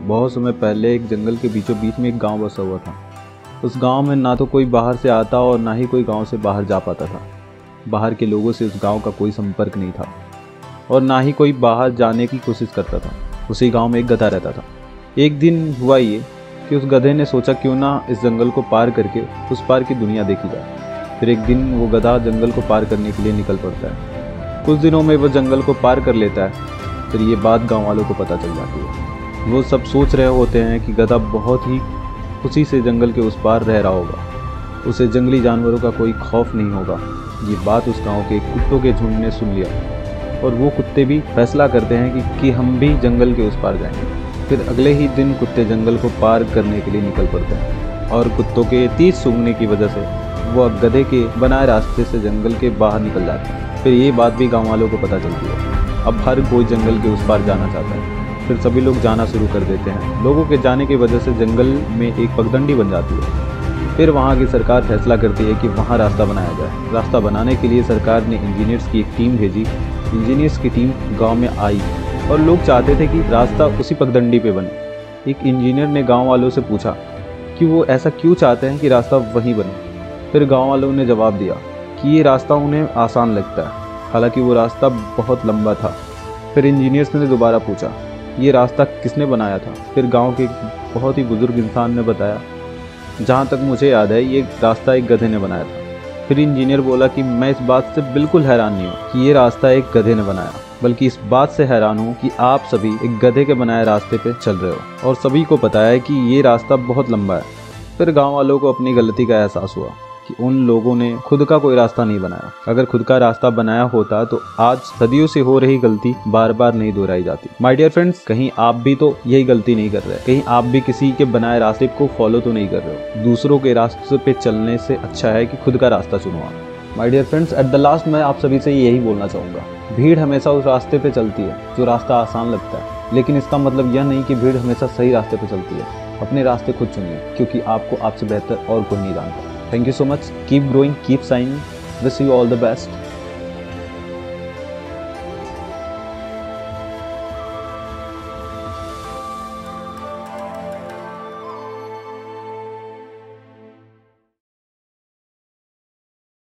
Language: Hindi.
बहुत समय पहले एक जंगल के बीचों बीच में एक गांव बसा हुआ था। उस गांव में ना तो कोई बाहर से आता और ना ही कोई गांव से बाहर जा पाता था। बाहर के लोगों से उस गांव का कोई संपर्क नहीं था और ना ही कोई बाहर जाने की कोशिश करता था। उसी गांव में एक गधा रहता था। एक दिन हुआ ये कि उस गधे ने सोचा क्यों ना इस जंगल को पार करके उस पार की दुनिया देखी जाए। फिर एक दिन वो गधा जंगल को पार करने के लिए निकल पड़ता है। कुछ दिनों में वो जंगल को पार कर लेता है। फिर ये बात गांव वालों को पता चल जाती है। वो सब सोच रहे होते हैं कि गधा बहुत ही खुशी से जंगल के उस पार रह रहा होगा, उसे जंगली जानवरों का कोई खौफ नहीं होगा। ये बात उस गांव के कुत्तों के झुंड ने सुन लिया और वो कुत्ते भी फैसला करते हैं कि हम भी जंगल के उस पार जाएंगे। फिर अगले ही दिन कुत्ते जंगल को पार करने के लिए निकल पड़ते हैं और कुत्तों के तेज सूंघने की वजह से वो अब गधे के बनाए रास्ते से जंगल के बाहर निकल जाते हैं। फिर ये बात भी गाँव वालों को पता चलती है। अब हर कोई जंगल के उस पार जाना चाहता है। फिर सभी लोग जाना शुरू कर देते हैं। लोगों के जाने की वजह से जंगल में एक पगडंडी बन जाती है। फिर वहाँ की सरकार फैसला करती है कि वहाँ रास्ता बनाया जाए। रास्ता बनाने के लिए सरकार ने इंजीनियर्स की एक टीम भेजी। इंजीनियर्स की टीम गांव में आई और लोग चाहते थे कि रास्ता उसी पगडंडी पे बने। एक इंजीनियर ने गांव वालों से पूछा कि वो ऐसा क्यों चाहते हैं कि रास्ता वहीं बने। फिर गांव वालों ने जवाब दिया कि ये रास्ता उन्हें आसान लगता है, हालांकि वो रास्ता बहुत लंबा था। फिर इंजीनियर्स ने दोबारा पूछा ये रास्ता किसने बनाया था। फिर गांव के बहुत ही बुजुर्ग इंसान ने बताया जहाँ तक मुझे याद है ये रास्ता एक गधे ने बनाया था। फिर इंजीनियर बोला कि मैं इस बात से बिल्कुल हैरान नहीं हूँ कि ये रास्ता एक गधे ने बनाया, बल्कि इस बात से हैरान हूँ कि आप सभी एक गधे के बनाए रास्ते पे चल रहे हो और सभी को पता है कि ये रास्ता बहुत लंबा है। फिर गाँव वालों को अपनी गलती का एहसास हुआ कि उन लोगों ने खुद का कोई रास्ता नहीं बनाया। अगर खुद का रास्ता बनाया होता तो आज सदियों से हो रही गलती बार बार नहीं दोहराई जाती। माय डियर फ्रेंड्स, कहीं आप भी तो यही गलती नहीं कर रहे? कहीं आप भी किसी के बनाए रास्ते को फॉलो तो नहीं कर रहे हो? दूसरों के रास्ते पे चलने से अच्छा है कि खुद का रास्ता चुनो आप। My dear friends, at the last मैं आप सभी से यही बोलना चाहूँगा, भीड़ हमेशा उस रास्ते पे चलती है जो रास्ता आसान लगता है, लेकिन इसका मतलब यह नहीं कि भीड़ हमेशा सही रास्ते पे चलती है। अपने रास्ते खुद चुनिए, क्योंकि आपको आपसे बेहतर और कोई नहीं जानता। Thank you so much. Keep growing, keep shining. Wish you all the best.